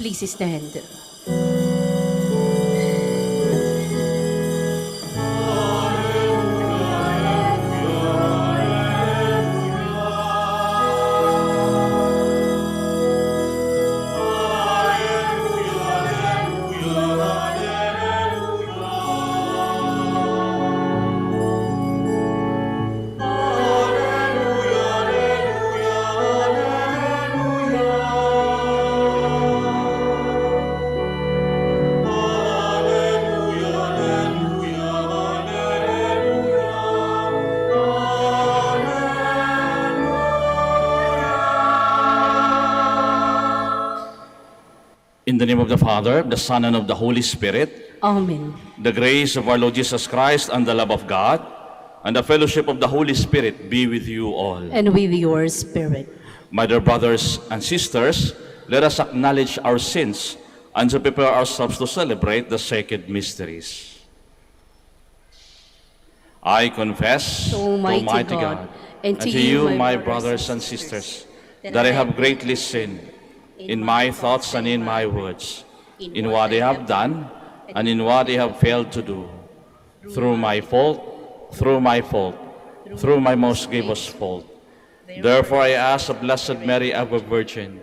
Please stand. In the name of the Father, the Son, and of the Holy Spirit, Amen. the grace of our Lord Jesus Christ and the love of God and the fellowship of the Holy Spirit be with you all. And with your spirit. My dear brothers and sisters, let us acknowledge our sins and to prepare ourselves to celebrate the sacred mysteries. I confess To Almighty God, and to you, my brothers and sisters, that I have greatly sinned in my thoughts and in my words, in what I have done and in what I have failed to do, through my most grievous fault. Therefore I ask the Blessed Mary, ever Virgin,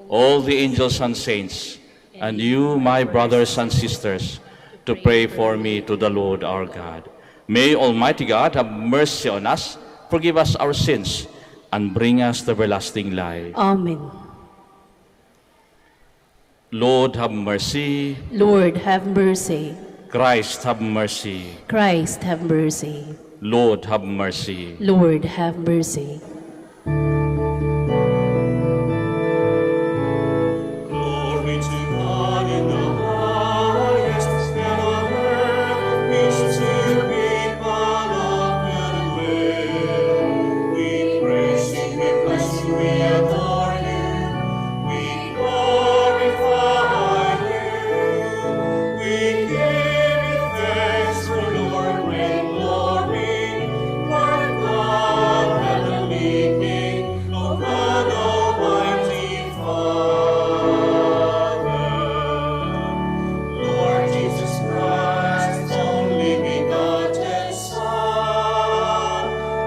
all the angels and saints, and you, my brothers and sisters, to pray for me to the Lord our God. May Almighty God have mercy on us, forgive us our sins, and bring us to everlasting life. Amen. Lord, have mercy. Lord, have mercy. Christ, have mercy. Christ, have mercy. Lord, have mercy. Lord, have mercy. Glory to God in the highest, and on earth peace to people of good will. We praise you, we bless you, we adore you, we glorify you. We give you thanks for your great glory, for God, heavenly King, O God, Almighty Father. Lord Jesus Christ, only begotten Son,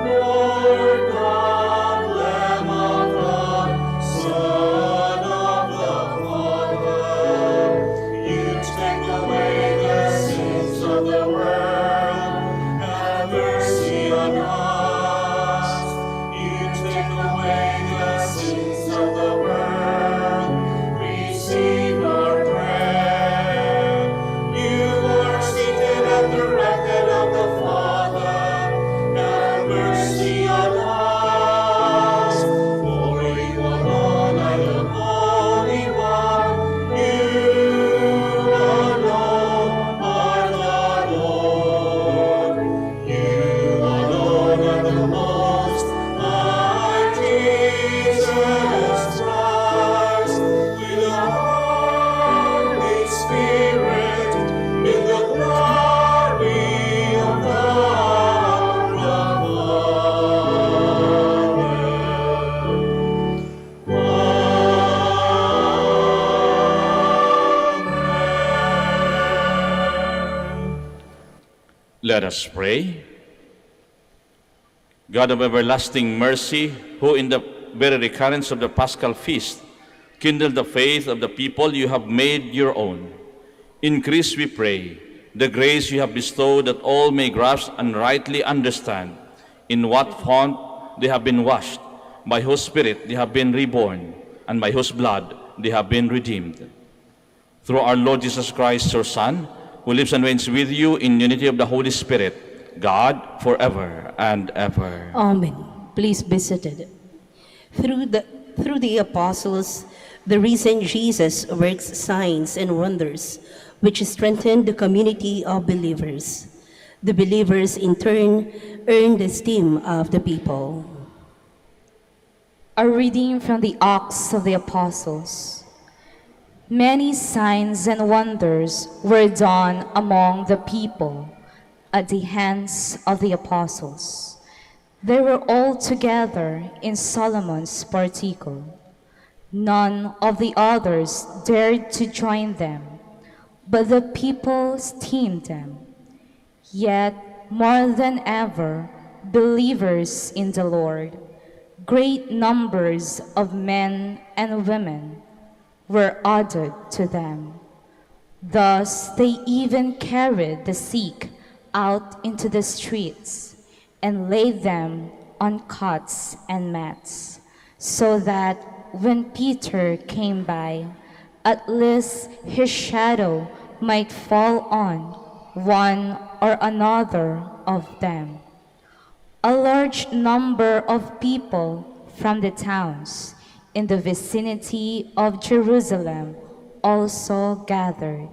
Lord God, Lamb of God, Son of the Father, you take away the sins of the world, have mercy on us. You take away the sins of the world, receive our prayer. You are seated at the right hand of the Father, have mercy on us. For you alone are the Holy One, you alone are the Lord. You alone are the Most High Jesus Christ, with the Holy Spirit, in the glory of God the Father. Let us pray. God of everlasting mercy, who in the very recurrence of the Paschal feast kindled the faith of the people you have made your own, increase, we pray, the grace you have bestowed, that all may grasp and rightly understand in what font they have been washed, by whose Spirit they have been reborn, and by whose blood they have been redeemed. Through our Lord Jesus Christ, your Son, who lives and reigns with you in unity of the Holy Spirit, God, forever and ever. Amen. Please be seated. Through the apostles, the risen Jesus works signs and wonders, which strengthen the community of believers. The believers, in turn, earn the esteem of the people. A reading from the Acts of the Apostles. Many signs and wonders were done among the people at the hands of the apostles. They were all together in Solomon's portico. None of the others dared to join them, but the people esteemed them. Yet, more than ever, believers in the Lord, great numbers of men and women were added to them. Thus, they even carried the sick out into the streets and laid them on cots and mats, so that when Peter came by, at least his shadow might fall on one or another of them. A large number of people from the towns in the vicinity of Jerusalem also gathered,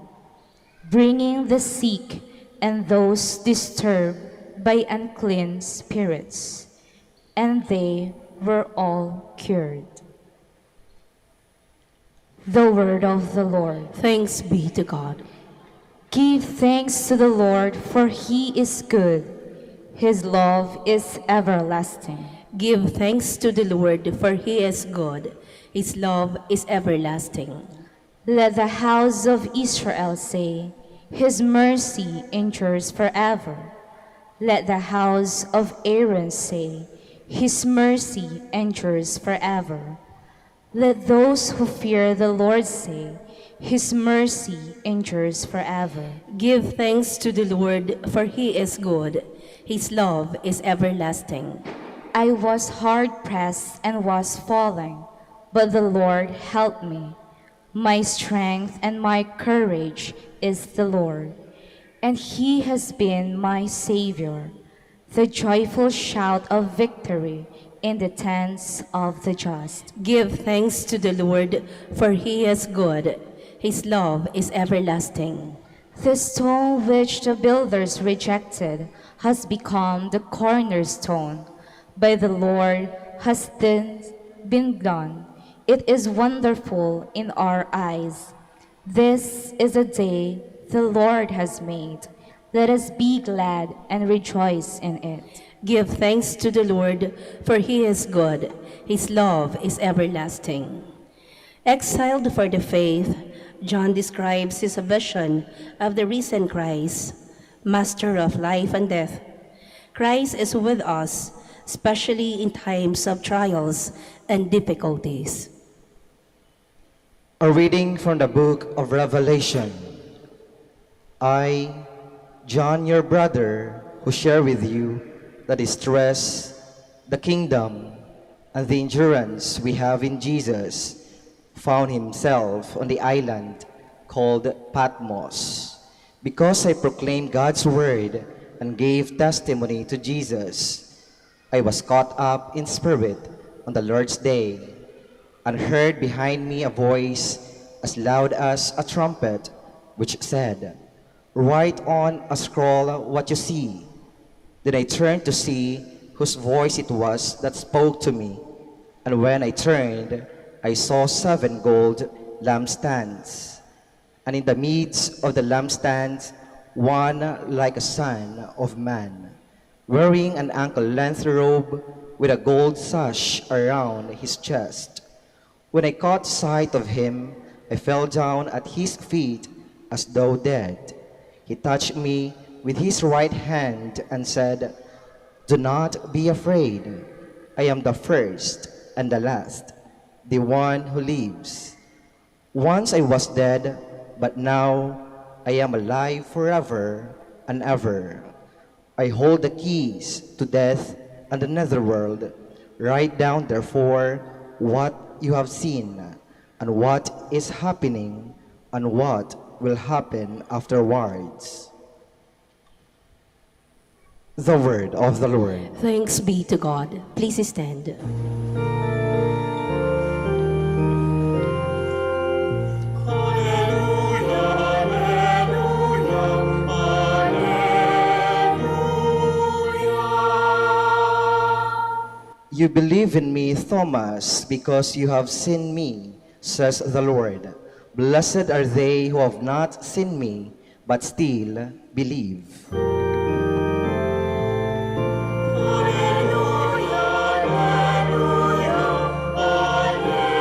bringing the sick and those disturbed by unclean spirits, and they were all cured. The word of the Lord. Thanks be to God. Give thanks to the Lord, for he is good. His love is everlasting. Give thanks to the Lord, for he is good. His love is everlasting. Let the house of Israel say, his mercy endures forever. Let the house of Aaron say, his mercy endures forever. Let those who fear the Lord say, his mercy endures forever. Give thanks to the Lord, for he is good. His love is everlasting. I was hard pressed and was falling, but the Lord helped me. My strength and my courage is the Lord, and he has been my Savior, the joyful shout of victory in the tents of the just. Give thanks to the Lord, for he is good. His love is everlasting. The stone which the builders rejected has become the cornerstone. By the Lord has this been done. It is wonderful in our eyes. This is a day the Lord has made. Let us be glad and rejoice in it. Give thanks to the Lord, for he is good. His love is everlasting. Exiled for the faith, John describes his vision of the risen Christ, master of life and death. Christ is with us, especially in times of trials and difficulties. A reading from the book of Revelation. I, John, your brother, who share with you the distress, the kingdom, and the endurance we have in Jesus, found himself on the island called Patmos, because I proclaimed God's word and gave testimony to Jesus. I was caught up in spirit on the Lord's day, and heard behind me a voice as loud as a trumpet, which said, "Write on a scroll what you see." Then I turned to see whose voice it was that spoke to me, and when I turned, I saw 7 gold lampstands, and in the midst of the lampstands, one like a son of man, wearing an ankle-length robe with a gold sash around his chest. When I caught sight of him, I fell down at his feet as though dead. He touched me with his right hand and said, "Do not be afraid. I am the first and the last, the one who lives. Once I was dead, but now I am alive forever and ever. I hold the keys to death and the netherworld. Write down, therefore, what you have seen, and what is happening, and what will happen afterwards." The word of the Lord. Thanks be to God. Please stand. Alleluia, alleluia, alleluia. You believe in me, Thomas, because you have seen me, says the Lord. Blessed are they who have not seen me, but still believe. Alleluia, alleluia, alleluia.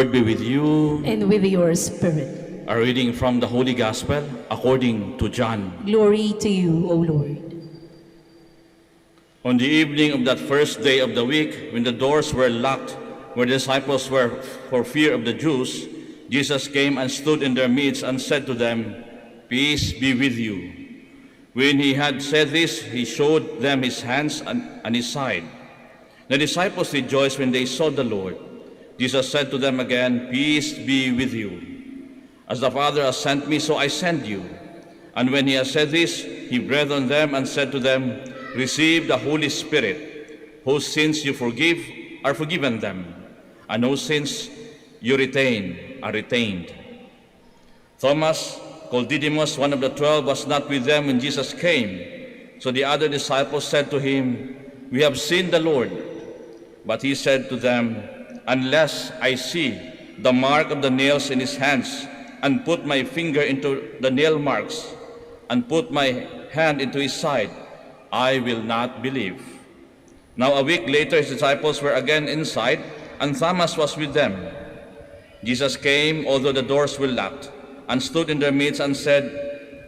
Lord be with you. And with your spirit. A reading from the Holy Gospel according to John. Glory to you, O Lord. On the evening of that first day of the week, when the doors were locked, where the disciples were for fear of the Jews, Jesus came and stood in their midst and said to them, "Peace be with you." When he had said this, he showed them his hands and his side. The disciples rejoiced when they saw the Lord. Jesus said to them again, "Peace be with you. As the Father has sent me, so I send you." And when he had said this, he breathed on them and said to them, "Receive the Holy Spirit. Whose sins you forgive are forgiven them, and whose sins you retain are retained." Thomas, called Didymus, one of the 12, was not with them when Jesus came. So the other disciples said to him, "We have seen the Lord." But he said to them, "Unless I see the mark of the nails in his hands, and put my finger into the nail marks, and put my hand into his side, I will not believe." Now a week later his disciples were again inside, and Thomas was with them. Jesus came, although the doors were locked, and stood in their midst and said,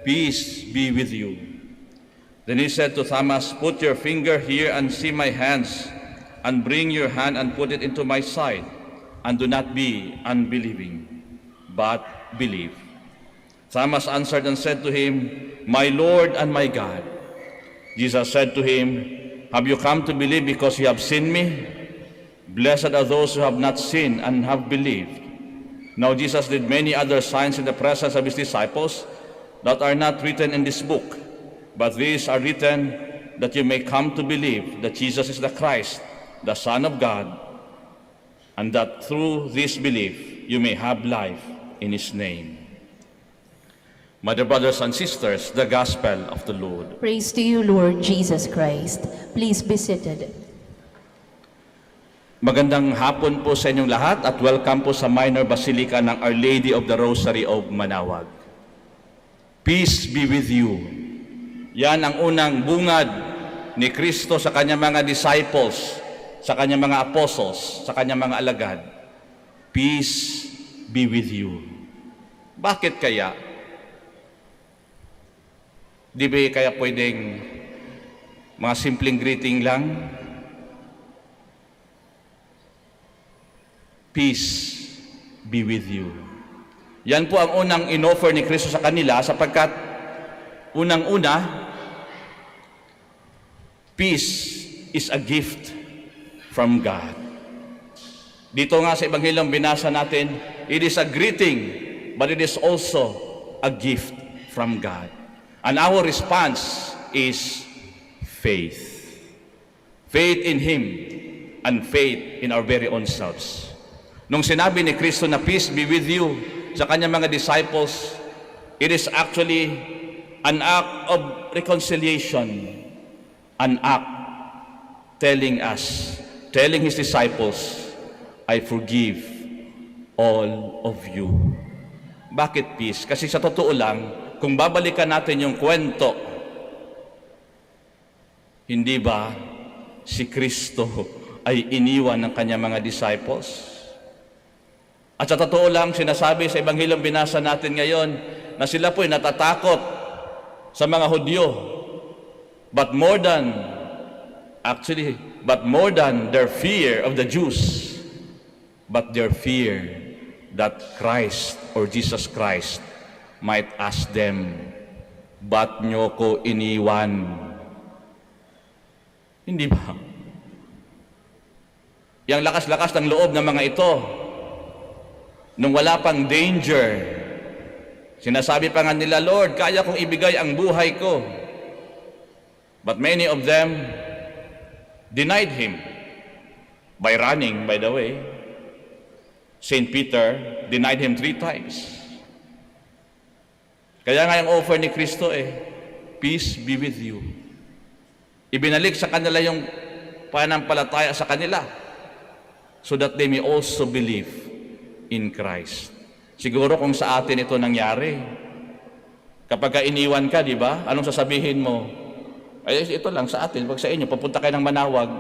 "Peace be with you." Then he said to Thomas, "Put your finger here and see my hands, and bring your hand and put it into my side, and do not be unbelieving, but believe." Thomas answered and said to him, "My Lord and my God." Jesus said to him, "Have you come to believe because you have seen me? Blessed are those who have not seen and have believed." Now Jesus did many other signs in the presence of his disciples that are not written in this book, but these are written that you may come to believe that Jesus is the Christ, the Son of God, and that through this belief you may have life in his name. My dear brothers and sisters, the Gospel of the Lord. Praise to you, Lord Jesus Christ. Please be seated. Magandang hapon po sa inyong lahat at welcome po sa Minor Basilica ng Our Lady of the Rosary of Manaoag. Peace be with you. Yan ang unang bungad ni Kristo sa kanyang mga disciples, sa kanyang mga apostles, sa kanyang mga alagad. Peace be with you. Bakit kaya? Di ba kaya pwedeng mga simpleng greeting lang? Peace be with you. Yan po ang unang inoffer ni Kristo sa kanila sapagkat unang-una, peace is a gift from God. Dito nga sa Ebanghelong binasa natin, it is a greeting, but it is also a gift from God. And our response is faith. Faith in Him and faith in our very own selves. Nung sinabi ni Kristo na peace be with you sa kanyang mga disciples, it is actually an act of reconciliation, an act telling his disciples, "I forgive all of you." Bakit peace? Kasi sa totoo lang, kung babalikan natin yung kwento, hindi ba si Kristo ay iniwan ng kanyang mga disciples? At sa totoo lang, sinasabi sa Ebanghelyong binasa natin ngayon na sila po'y natatakot sa mga Hudyo. But more than their fear of the Jews, but their fear that Christ or Jesus Christ might ask them, "Ba't nyo ko iniwan?" Hindi ba? Yang lakas-lakas ng loob ng mga ito, nung wala pang danger, sinasabi pa nga nila, "Lord, kaya kong ibigay ang buhay ko." But many of them denied Him by running, by the way. St. Peter denied Him 3 times. Kaya nga yung offer ni Kristo peace be with you. Ibinalik sa kanila yung pananampalataya sa kanila so that they may also believe in Christ. Siguro kung sa atin ito nangyari, kapag iniwan ka, di ba? Anong sasabihin mo? Ay, ito lang sa atin. Pag sa inyo, papunta kayo ng Manaoag,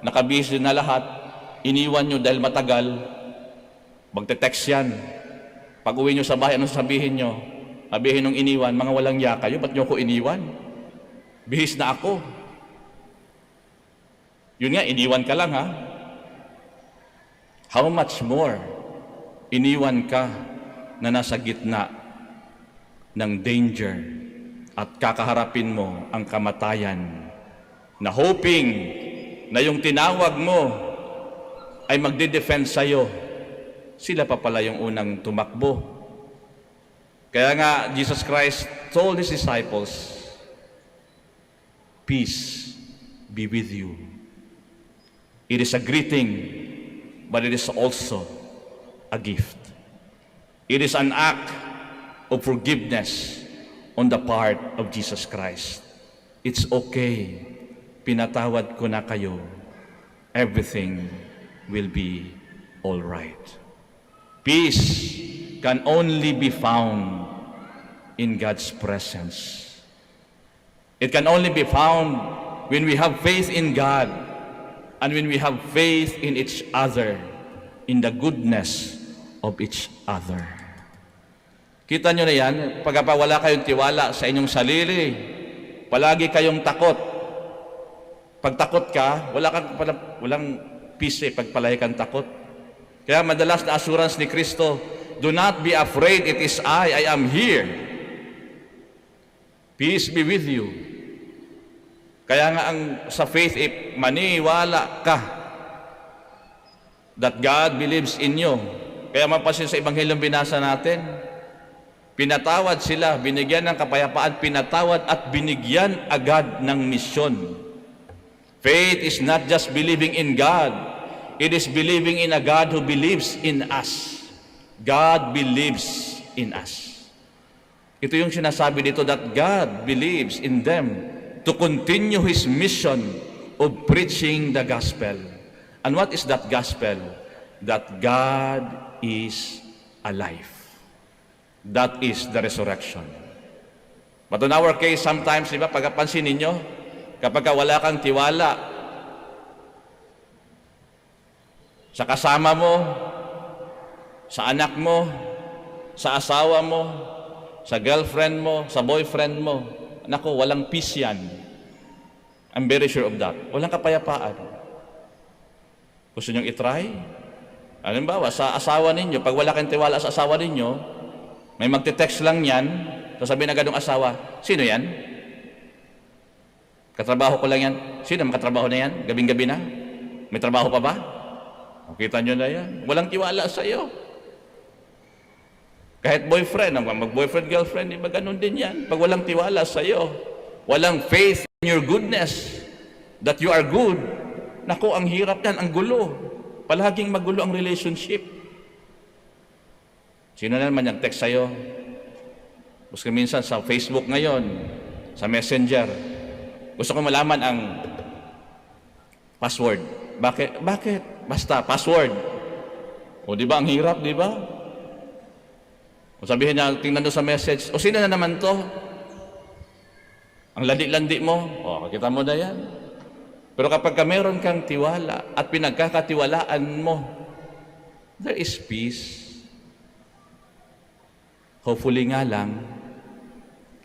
nakabihis din na lahat, iniwan nyo dahil matagal, Magte-text yan. Pag uwi nyo sa bahay, ano sasabihin nyo? Sabihin nung iniwan, mga walang ya kayo, ba't nyo ko iniwan? Bihis na ako. Yun nga, iniwan ka lang ha. How much more iniwan ka na nasa gitna ng danger at kakaharapin mo ang kamatayan na hoping na yung tinawag mo ay magde-defend sa'yo. Sila pa pala yung unang tumakbo. Kaya nga, Jesus Christ told His disciples, "Peace be with you." It is a greeting, but it is also a gift. It is an act of forgiveness on the part of Jesus Christ. It's okay. Pinatawad ko na kayo. Everything will be all right. Peace can only be found in God's presence. It can only be found when we have faith in God and when we have faith in each other, in the goodness of each other. Kita nyo na yan, pagka wala kayong tiwala sa inyong sarili, palagi kayong takot. Pag takot ka, walang peace pag palagi kang takot. Kaya madalas na assurance ni Kristo, "Do not be afraid, it is I am here. Peace be with you." Kaya nga sa faith, maniwala ka that God believes in you. Kaya mapasin sa Ebanghelyong binasa natin, pinatawad sila, binigyan ng kapayapaan, pinatawad at binigyan agad ng misyon. Faith is not just believing in God, it is believing in a God who believes in us. God believes in us. Ito yung sinasabi dito, that God believes in them to continue His mission of preaching the gospel. And what is that gospel? That God is alive. That is the resurrection. But in our case, sometimes, di ba, pagkapansin ninyo, kapag wala kang tiwala sa kasama mo, sa anak mo, sa asawa mo, sa girlfriend mo, sa boyfriend mo, naku, walang peace yan. I'm very sure of that. Walang kapayapaan. Gusto niyong itry? Halimbawa, sa asawa ninyo, pag wala kang tiwala sa asawa ninyo, may magte-text lang yan, sasabihin agad ng asawa, "Sino yan? Katrabaho ko lang yan." Sino makatrabaho na yan? Gabing-gabi na? May trabaho pa ba? Kita nyo na yan. Walang tiwala sa iyo. Kahit boyfriend, mag-boyfriend, girlfriend, iba ganun din yan. Pag walang tiwala sa iyo, walang faith in your goodness, that you are good, naku, ang hirap yan, ang gulo. Palaging magulo ang relationship. Sino na naman yung text sa'yo? Gusto minsan sa Facebook ngayon, sa Messenger, gusto ko malaman ang password. Bakit? Basta, password. O di ba, ang hirap, di ba? O sabihin niya, tingnan doon sa message, o sino na naman to? Ang landi-landi mo, o kita mo na yan. Pero kapag meron kang tiwala at pinagkakatiwalaan mo, there is peace. Hopefully nga lang,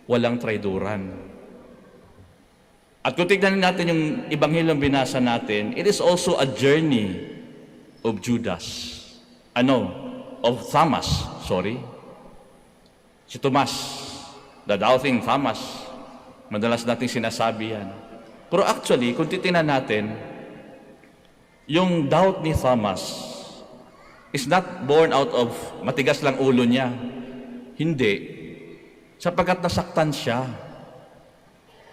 walang traiduran. At kung tignan natin yung Ebanghelyong binasa natin, it is also a journey of Judas. Of Thomas, Si Tomas, the doubting Thomas. Madalas nating sinasabi yan. Pero actually, kung titingnan natin, yung doubt ni Thomas is not born out of matigas lang ulo niya. Hindi. Sapagkat nasaktan siya.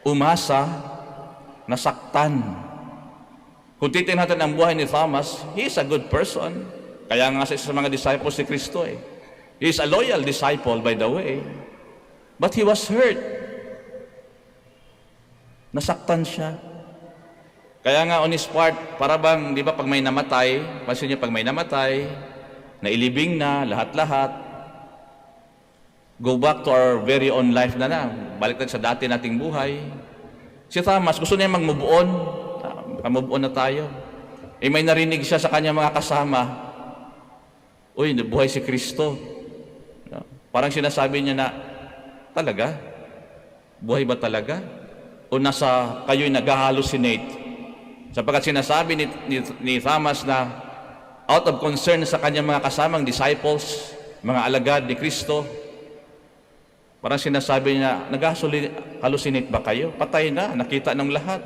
Umasa, nasaktan. Kung titingnan natin ang buhay ni Thomas, he is a good person. Kaya nga sa mga disciples ni Kristo He is a loyal disciple, by the way. But he was hurt. Nasaktan siya. Kaya nga on his part, para bang, di ba, pag may namatay, pansin niyo, pag may namatay, nailibing na, lahat-lahat, go back to our very own life na. Balik tayo sa dati nating buhay. Si Thomas, gusto niya mag-move on. Move on na tayo. May narinig siya sa kanyang mga kasama. Uy, nabuhay si Kristo. No? Parang sinasabi niya na, talaga? Buhay ba talaga? O nasa kayo'y nag-hallucinate? Sapagkat sinasabi ni Thomas na out of concern sa kanyang mga kasamang disciples, mga alagad ni Kristo, parang sinasabi niya, nag-hallucinate ba kayo? Patay na, nakita ng lahat.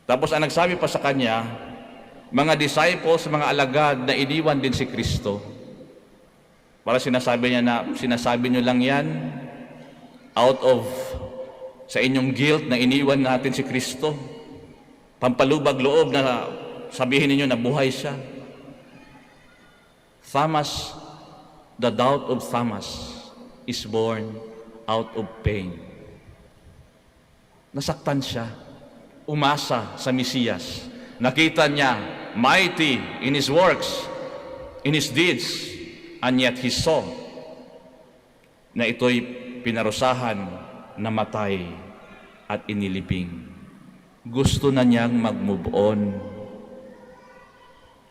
Tapos ang nagsabi pa sa kanya, mga disciples, mga alagad na iniwan din si Kristo. Parang sinasabi niya na, sinasabi niyo lang yan out of sa inyong guilt na iniwan natin si Kristo. Pampalubag loob na sabihin ninyo na buhay siya. Thomas, the doubt of Thomas is born out of pain. Nasaktan siya, umasa sa Mesiyas. Nakita niya, mighty in His works, in His deeds, and yet he saw na ito'y pinarusahan, namatay, at inilibing. Gusto na niyang mag-move on.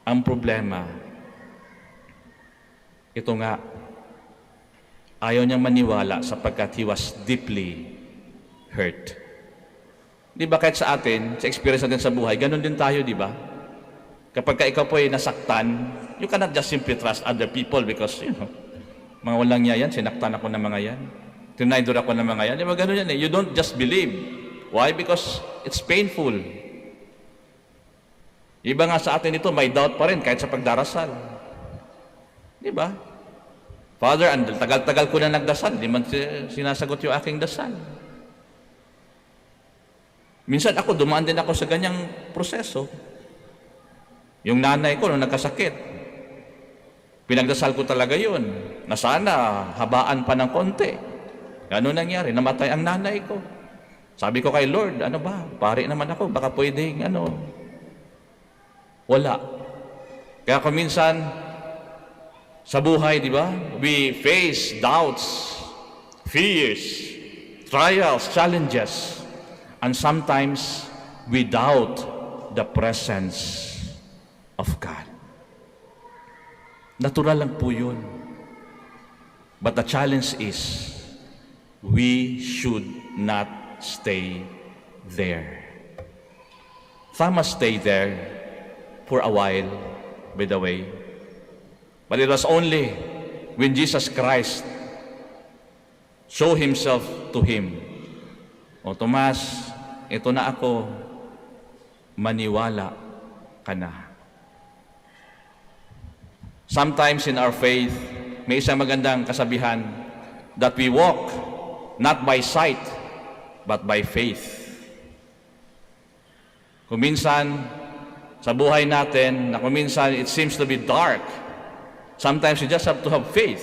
Ang problema, ito nga, ayaw niyang maniwala sapagkat he was deeply hurt. Di ba kahit sa atin, sa experience natin sa buhay, ganun din tayo, di ba? Kapag ka ikaw po ay nasaktan, you cannot just simply trust other people because, mga walang niya yan, sinaktan ako ng mga yan. Tinaydor ako ng mga yan. Di ba ganun yan eh? You don't just believe. Why? Because it's painful. Iba nga sa atin ito, may doubt pa rin kahit sa pagdarasal. Di ba? Father, tagal-tagal ko na nagdasal, di man sinasagot yung aking dasal. Minsan ako, dumaan din ako sa ganyang proseso. Yung nanay ko, nung nagkasakit, pinagdasal ko talaga yun, na sana habaan pa ng konti. Ano nangyari? Namatay ang nanay ko. Sabi ko kay Lord, ano ba? Pari naman ako, baka pwedeng, wala. Kaya kung minsan, sa buhay, di ba? We face doubts, fears, trials, challenges, and sometimes we doubt the presence of God. Natural lang po yun. But the challenge is, we should not stay there. Thomas stayed there for a while, by the way. But it was only when Jesus Christ showed Himself to him. O Tomas, ito na ako, maniwala ka na. Sometimes in our faith, may isang magandang kasabihan that we walk not by sight, but by faith. Kung minsan, sa buhay natin, na kung minsan it seems to be dark, sometimes we just have to have faith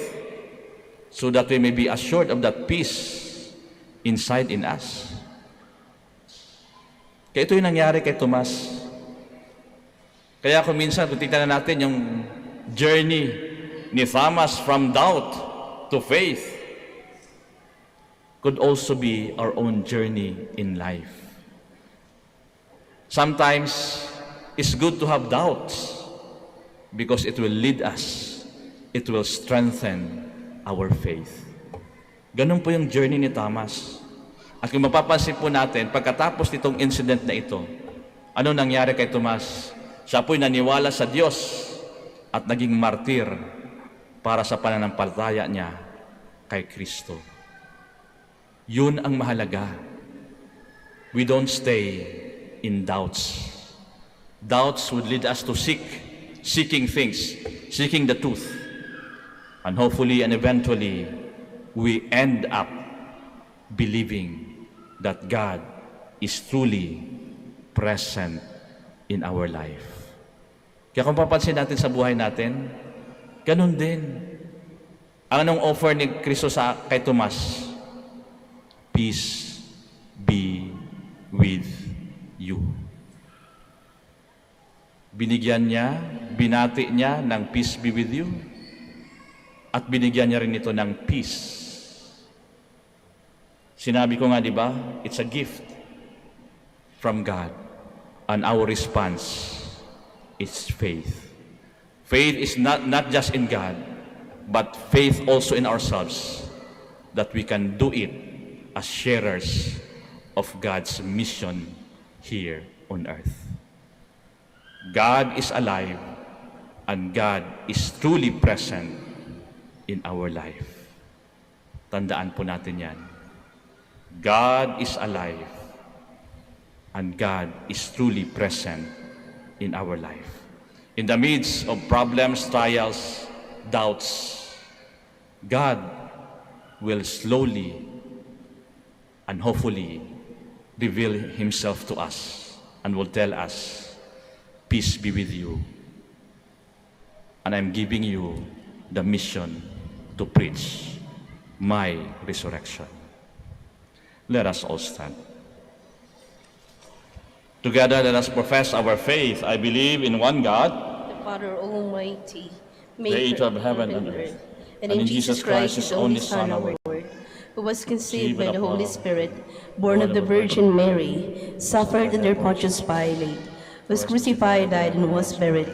so that we may be assured of that peace inside in us. Kaya ito yung nangyari kay Tomas. Kaya kung minsan, kung tignan natin yung journey ni Thomas from doubt to faith, could also be our own journey in life. Sometimes, it's good to have doubts because it will lead us, it will strengthen our faith. Ganun po yung journey ni Thomas. At kung mapapansin po natin, pagkatapos nitong incident na ito, ano nangyari kay Tomas? Siya po'y naniwala sa Diyos at naging martir para sa pananampalataya niya kay Kristo. Yun ang mahalaga. We don't stay in doubts. Doubts would lead us to seeking things, seeking the truth. And hopefully and eventually, we end up believing that God is truly present in our life. Kaya kung papansin natin sa buhay natin, ganun din. Ang anong offer ni Kristo kay Tomas? Peace be with you. Binigyan niya, binati niya ng peace be with you, at binigyan niya rin ito ng peace. Sinabi ko nga, di ba? It's a gift from God. And our response is faith. Faith is not just in God, but faith also in ourselves, that we can do it as sharers of God's mission here on earth. God is alive, and God is truly present in our life. Tandaan po natin yan. God is alive, and God is truly present in our life. In the midst of problems, trials, doubts, God will slowly and hopefully reveal Himself to us and will tell us, peace be with you. And I'm giving you the mission to preach my resurrection. Let us all stand. Together, let us profess our faith. I believe in one God, The Father Almighty, creator of heaven and earth, and in Jesus Christ, His only Son, our Lord, who was conceived by the Holy Spirit, born of the Virgin Mary, suffered under Pontius Pilate, was crucified, died, and was buried.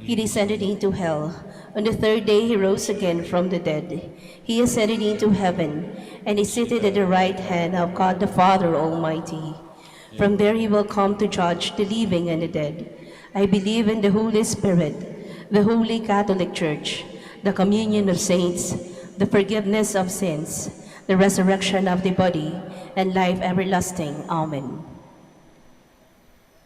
He descended into hell. On the third day He rose again from the dead. He ascended into heaven, and is seated at the right hand of God the Father Almighty. From there He will come to judge the living and the dead. I believe in the Holy Spirit, the Holy Catholic Church, the communion of saints, the forgiveness of sins, the resurrection of the body, and life everlasting. Amen.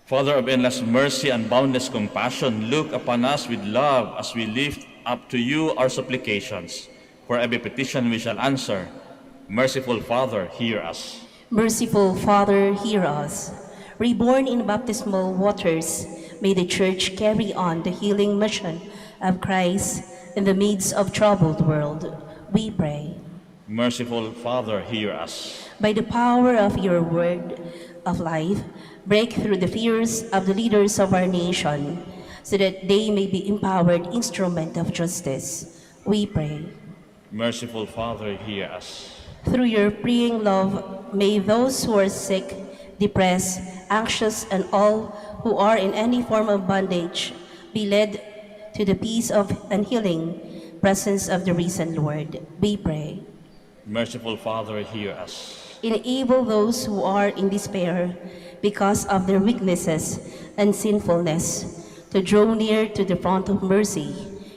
Father of endless mercy and boundless compassion, look upon us with love as we lift up to you our supplications. For every petition we shall answer. Merciful Father, hear us. Merciful Father, hear us. Reborn in baptismal waters, may the Church carry on the healing mission of Christ in the midst of troubled world. We pray. Merciful Father, hear us. By the power of your word of life, break through the fears of the leaders of our nation, so that they may be empowered instrument of justice. We pray. Merciful Father, hear us. Through your praying love, may those who are sick, depressed, anxious, and all who are in any form of bondage be led to the peace of and healing presence of the risen Lord. We pray. Merciful Father, hear us. Enable those who are in despair because of their weaknesses and sinfulness to draw near to the font of mercy,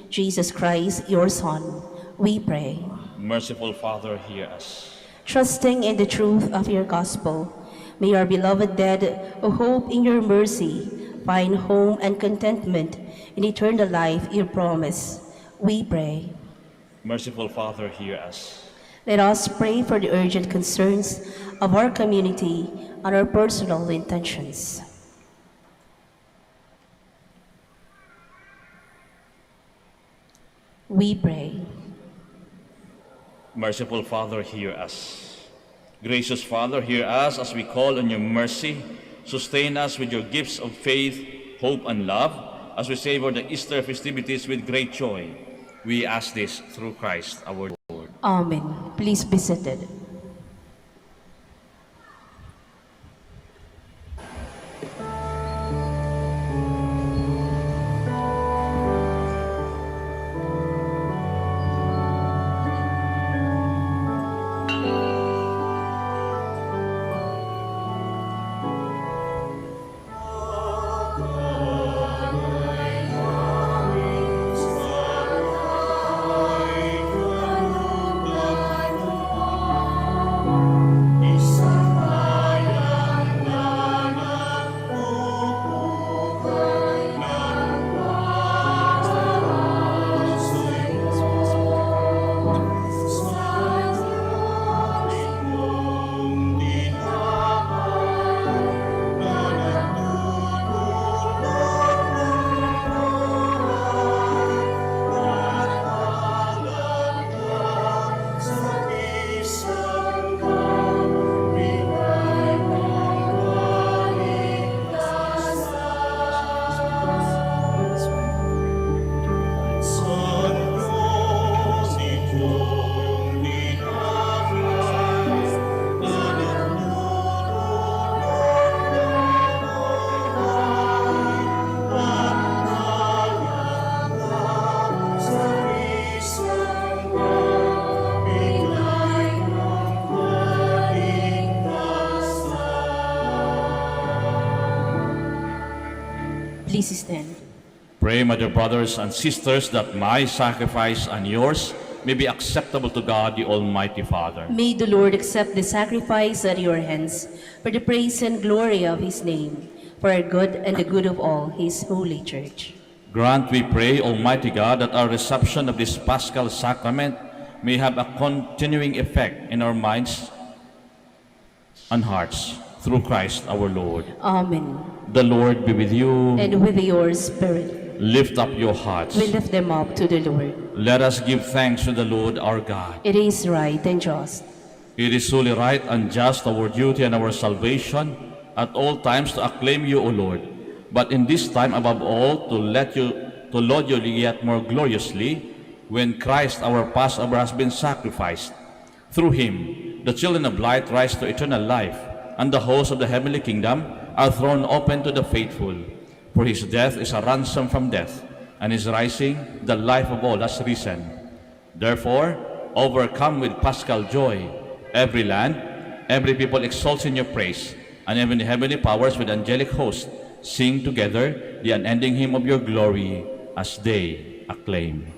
Jesus Christ, your Son. We pray. Merciful Father, hear us. Trusting in the truth of your gospel, may our beloved dead who hope in your mercy find home and contentment in eternal life you promise. We pray. Merciful Father, hear us. Let us pray for the urgent concerns of our community and our personal intentions. We pray. Merciful Father, hear us. Gracious Father, hear us as we call on your mercy. Sustain us with your gifts of faith, hope, and love as we savor the Easter festivities with great joy. We ask this through Christ our Lord. Amen. Please be seated. Please stand. Pray, my dear brothers and sisters, that my sacrifice and yours may be acceptable to God, the Almighty Father. May the Lord accept the sacrifice at your hands for the praise and glory of his name, for our good and the good of all his holy church. Grant, we pray, Almighty God, that our reception of this Paschal Sacrament may have a continuing effect in our minds and hearts through Christ our Lord. Amen. The Lord be with you. And with your spirit, Lift up your hearts. we lift them up to the Lord. Let us give thanks to the Lord our God. It is right and just. It is truly right and just, our duty and our salvation, at all times to acclaim you, O Lord, but in this time above all to laud you yet more gloriously, when Christ our Passover has been sacrificed. Through him, the children of light rise to eternal life, and the hosts of the heavenly kingdom are thrown open to the faithful. For his death is a ransom from death, and his rising, the life of all has risen. Therefore, overcome with paschal joy, every land, every people exalts in your praise, and even the heavenly powers with angelic hosts sing together the unending hymn of your glory as they acclaim.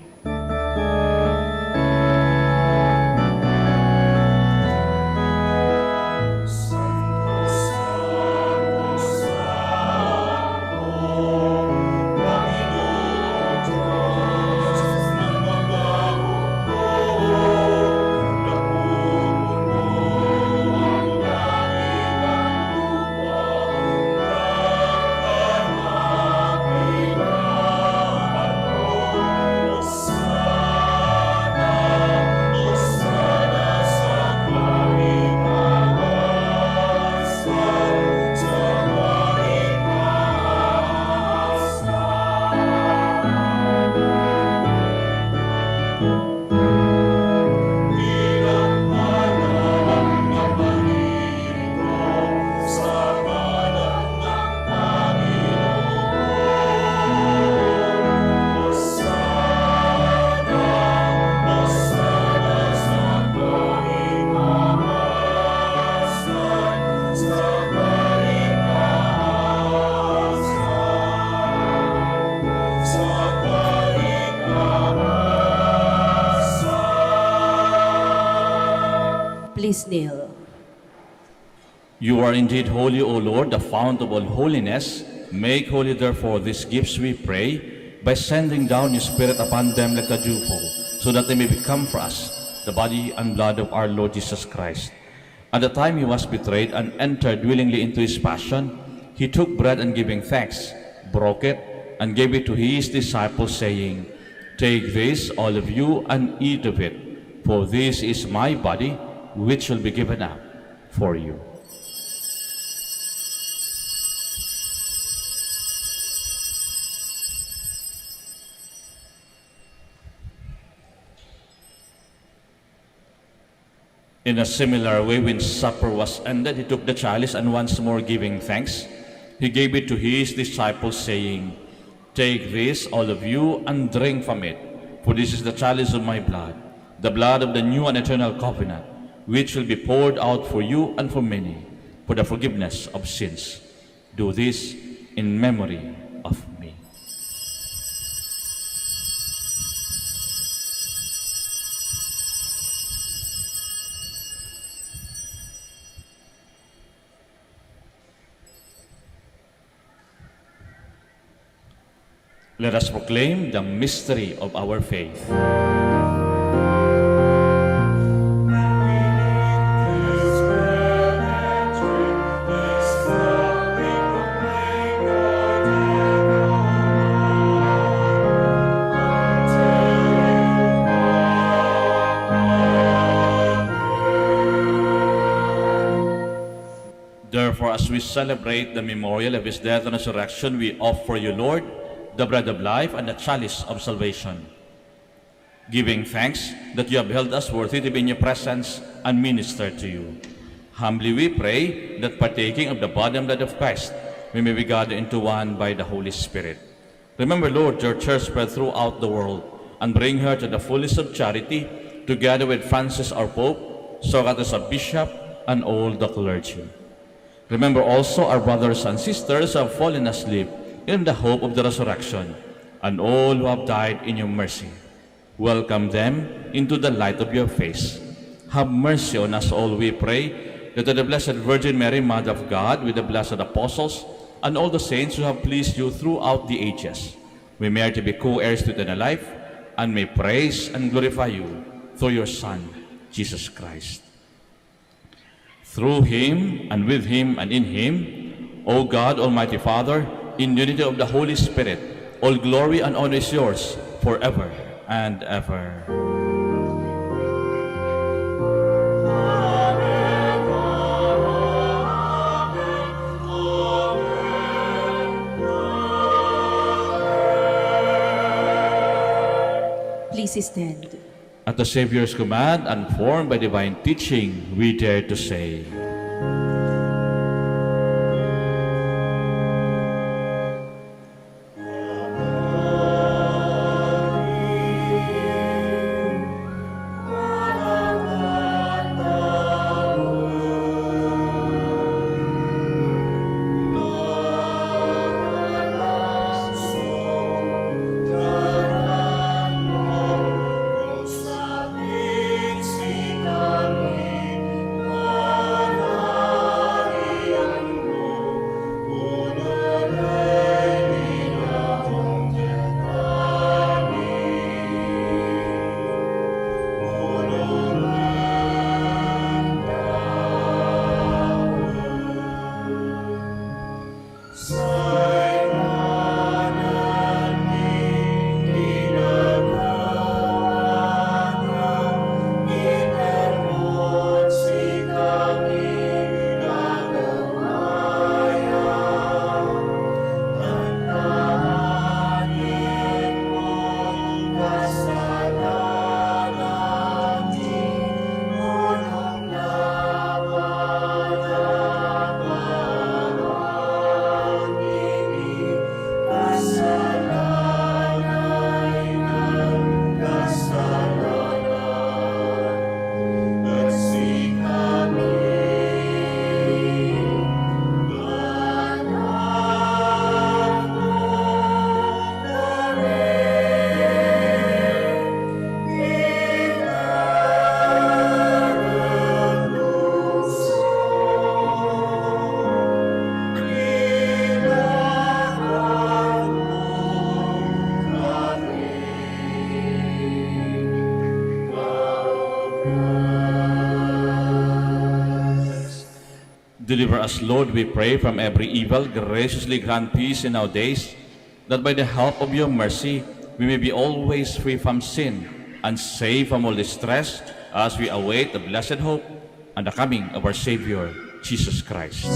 Please kneel. You are indeed holy, O Lord, the fount of all holiness. Make holy, therefore, these gifts, we pray, by sending down your Spirit upon them like a dewfall, so that they may become for us the body and blood of our Lord Jesus Christ. At the time he was betrayed and entered willingly into his passion, he took bread and giving thanks, broke it, and gave it to his disciples, saying, Take this, all of you, and eat of it, for this is my body, which will be given up for you. In a similar way, when supper was ended, he took the chalice, and once more giving thanks, he gave it to his disciples, saying, Take this, all of you, and drink from it, for this is the chalice of my blood, the blood of the new and eternal covenant, which will be poured out for you and for many, for the forgiveness of sins. Do this in memory of me. Let us proclaim the mystery of our faith. Therefore, as we celebrate the memorial of his death and resurrection, we offer you, Lord, the bread of life and the chalice of salvation, giving thanks that you have held us worthy to be in your presence and minister to you. Humbly we pray that partaking of the body and blood of Christ, we may be gathered into one by the Holy Spirit. Remember, Lord, your church spread throughout the world, and bring her to the fullness of charity, together with Francis our Pope, Socrates our Bishop, and all the clergy. Remember also our brothers and sisters who have fallen asleep in the hope of the resurrection, and all who have died in your mercy. Welcome them into the light of your face. Have mercy on us all, we pray, that the Blessed Virgin Mary, Mother of God, with the blessed apostles, and all the saints who have pleased you throughout the ages, we merit to be co-heirs to eternal life, and may praise and glorify you through your Son, Jesus Christ. Through him, and with him, and in him, O God, Almighty Father, in unity of the Holy Spirit, all glory and honor is yours forever and ever. Please stand. At the Savior's command and formed by divine teaching, we dare to say, deliver us, Lord, we pray, from every evil. Graciously grant peace in our days, that by the help of your mercy, we may be always free from sin and safe from all distress, as we await the blessed hope and the coming of our Savior, Jesus Christ.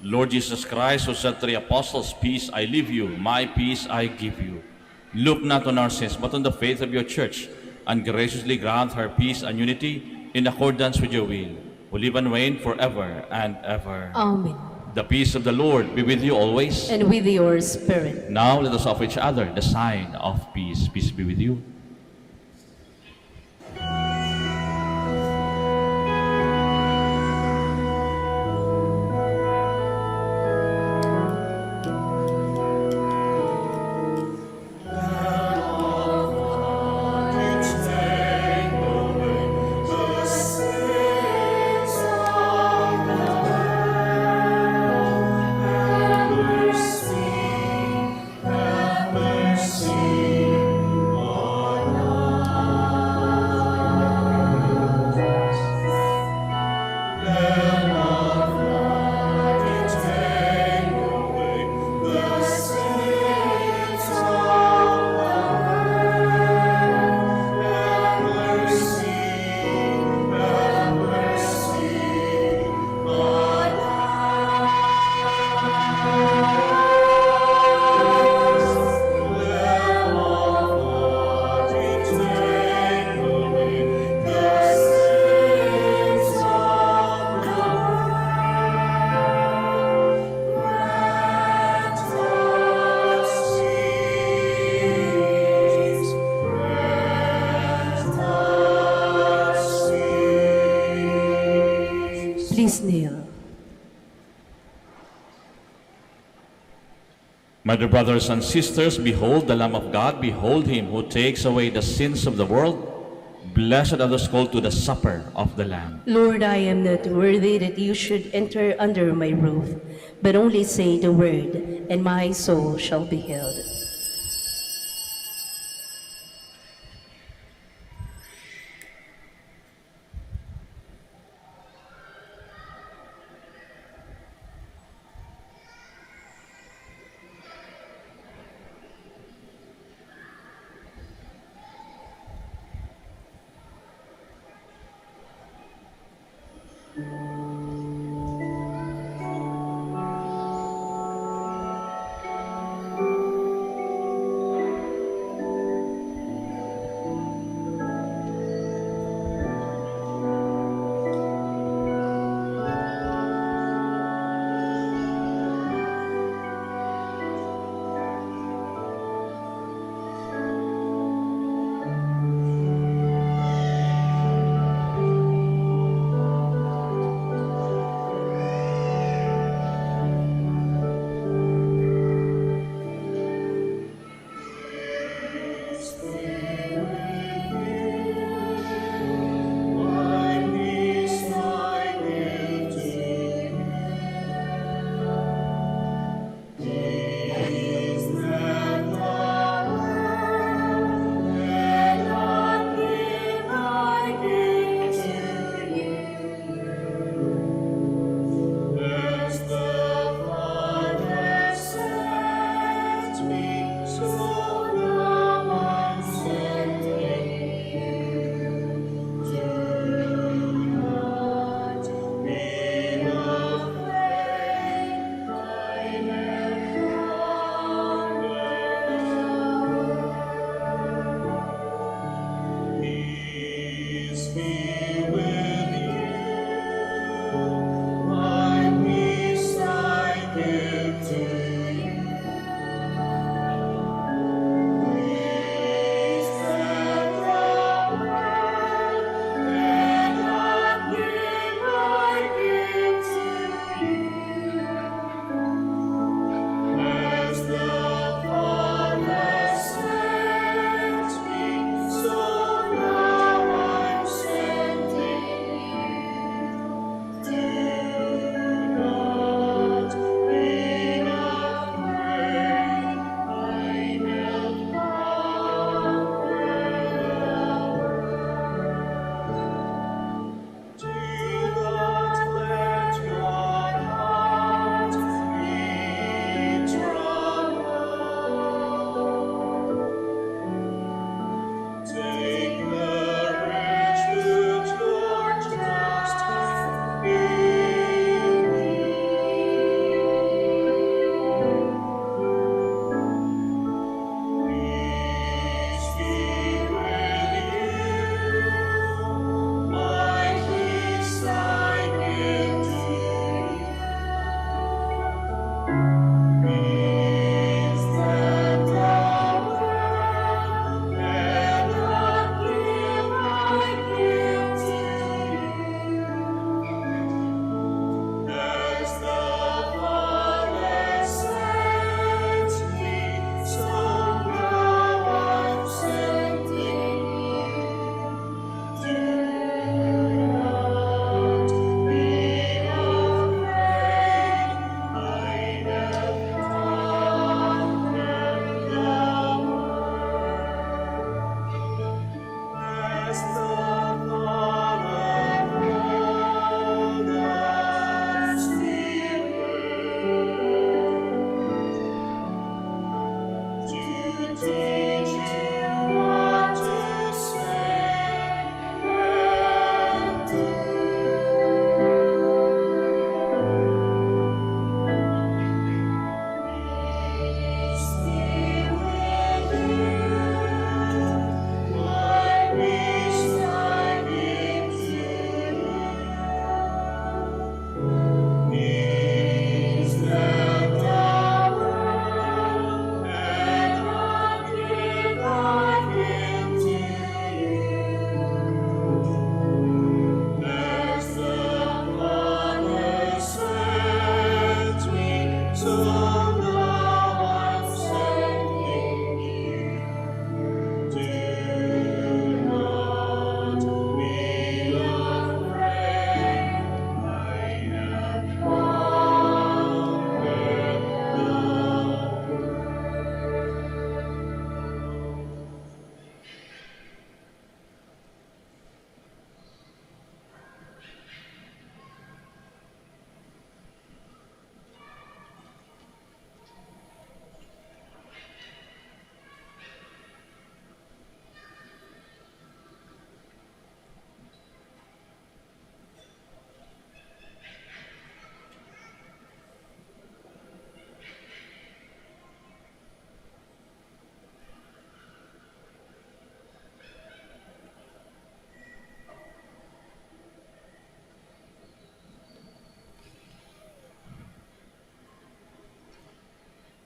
Lord Jesus Christ, who said to the apostles, "Peace I leave you, my peace I give you," look not on our sins, but on the faith of your church, and graciously grant her peace and unity in accordance with your will, who live and reign forever and ever. Amen. The peace of the Lord be with you always. And with your spirit. Now let us offer each other the sign of peace. Peace be with you. Mercy Please kneel. My dear brothers and sisters, behold the Lamb of God, behold him who takes away the sins of the world. Blessed are those called to the supper of the Lamb. Lord, I am not worthy that you should enter under my roof, but only say the word, and my soul shall be healed.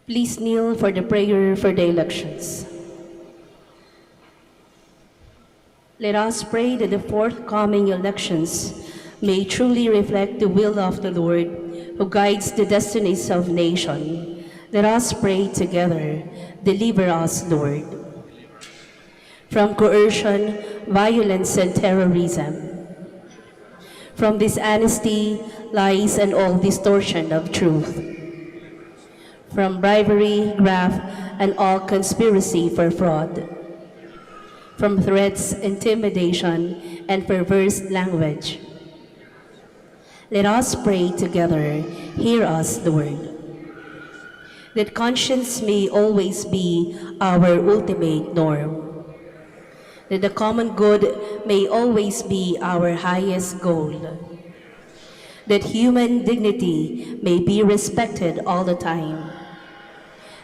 Please kneel for the prayer for the elections. Let us pray that the forthcoming elections may truly reflect the will of the Lord, who guides the destinies of nations. Let us pray together. Deliver us, Lord, from coercion, violence, and terrorism, from dishonesty, lies, and all distortion of truth, from bribery, graft, and all conspiracy for fraud, from threats, intimidation, and perverse language. Let us pray together. Hear us, Lord, that conscience may always be our ultimate norm, that the common good may always be our highest goal, that human dignity may be respected all the time,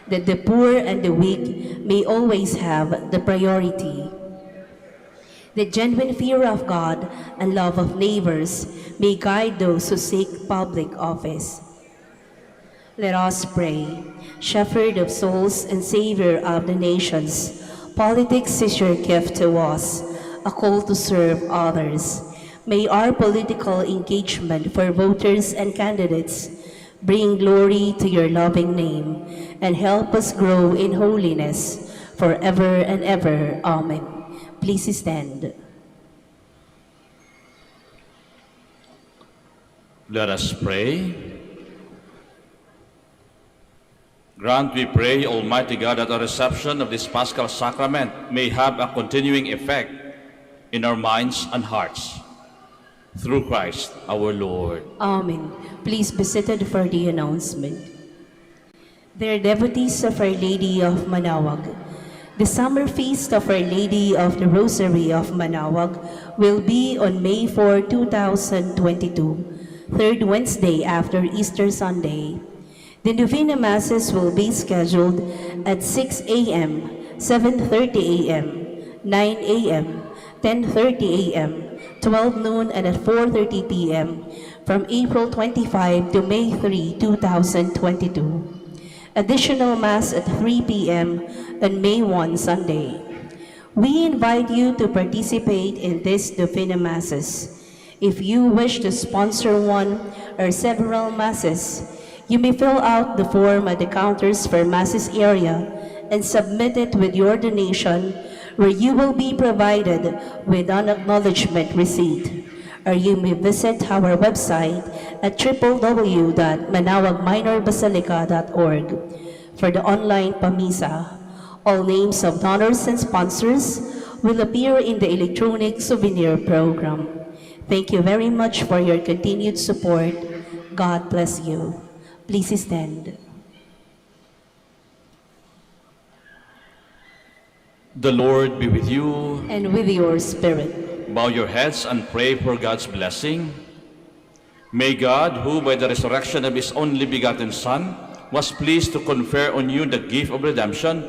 that the poor and the weak may always have the priority, that genuine fear of God and love of neighbors may guide those who seek public office. Let us pray. Shepherd of souls and Savior of the nations, politics is your gift to us, a call to serve others. May our political engagement for voters and candidates bring glory to your loving name and help us grow in holiness forever and ever. Amen. Please stand. Let us pray. Grant, we pray, Almighty God, that the reception of this Paschal Sacrament may have a continuing effect in our minds and hearts. Through Christ our Lord. Amen. Please be seated for the announcement. They are devotees of Our Lady of Manaoag. The summer feast of Our Lady of the Rosary of Manaoag will be on May 4, 2022, third Wednesday after Easter Sunday. The Novena Masses will be scheduled at 6 a.m., 7:30 a.m., 9 a.m., 10:30 a.m., 12 noon, and at 4:30 p.m. from April 25 to May 3, 2022. Additional Mass at 3 p.m. on May 1, Sunday. We invite you to participate in these Novena Masses. If you wish to sponsor one or several Masses, you may fill out the form at the counters for Masses area and submit it with your donation, where you will be provided with an acknowledgement receipt. Or you may visit our website at www.manaoagminorbasilica.org for the online Pamisa. All names of donors and sponsors will appear in the electronic souvenir program. Thank you very much for your continued support. God bless you. Please stand. The Lord be with you. And with your spirit. Bow your heads and pray for God's blessing. May God, who by the resurrection of His only begotten Son was pleased to confer on you the gift of redemption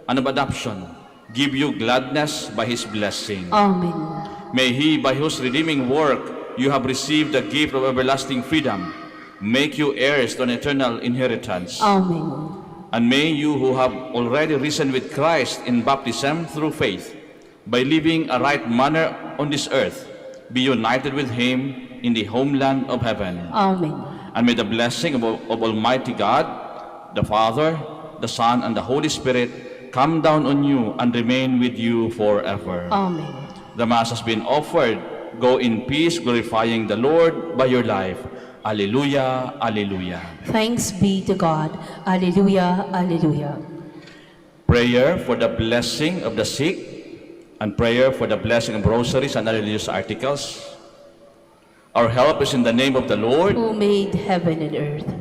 and of adoption, give you gladness by His blessing. Amen. May He, by whose redeeming work you have received the gift of everlasting freedom, make you heirs to an eternal inheritance. Amen. And may you, who have already risen with Christ in baptism through faith, by living a right manner on this earth, be united with Him in the homeland of heaven. Amen. And may the blessing of Almighty God, the Father, the Son, and the Holy Spirit come down on you and remain with you forever. Amen. The Mass has been offered. Go in peace, glorifying the Lord by your life. Alleluia, alleluia. Thanks be to God. Alleluia, alleluia. Prayer for the blessing of the sick, and prayer for the blessing of rosaries and other religious articles. Our help is in the name of the Lord, Who made heaven and earth.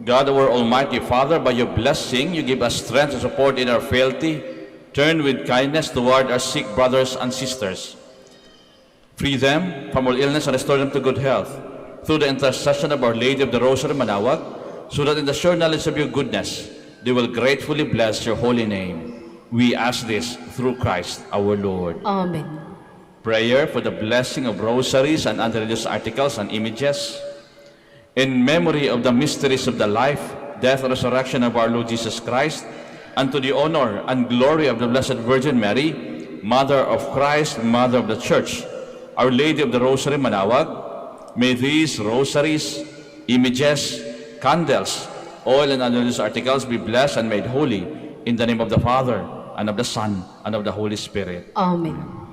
God, our Almighty Father. By your blessing, you give us strength and support in our frailty. Turn with kindness toward our sick brothers and sisters. Free them from all illness and restore them to good health, through the intercession of Our Lady of the Rosary Manaoag, so that in the sure knowledge of your goodness, they will gratefully bless your holy name. We ask this through Christ our Lord. Amen. Prayer for the blessing of rosaries and other religious articles and images. In memory of the mysteries of the life, death, and resurrection of our Lord Jesus Christ, and to the honor and glory of the Blessed Virgin Mary, Mother of Christ, Mother of the Church, Our Lady of the Rosary, Manaoag, may these rosaries, images, candles, oil, and other religious articles be blessed and made holy in the name of the Father, and of the Son, and of the Holy Spirit. Amen.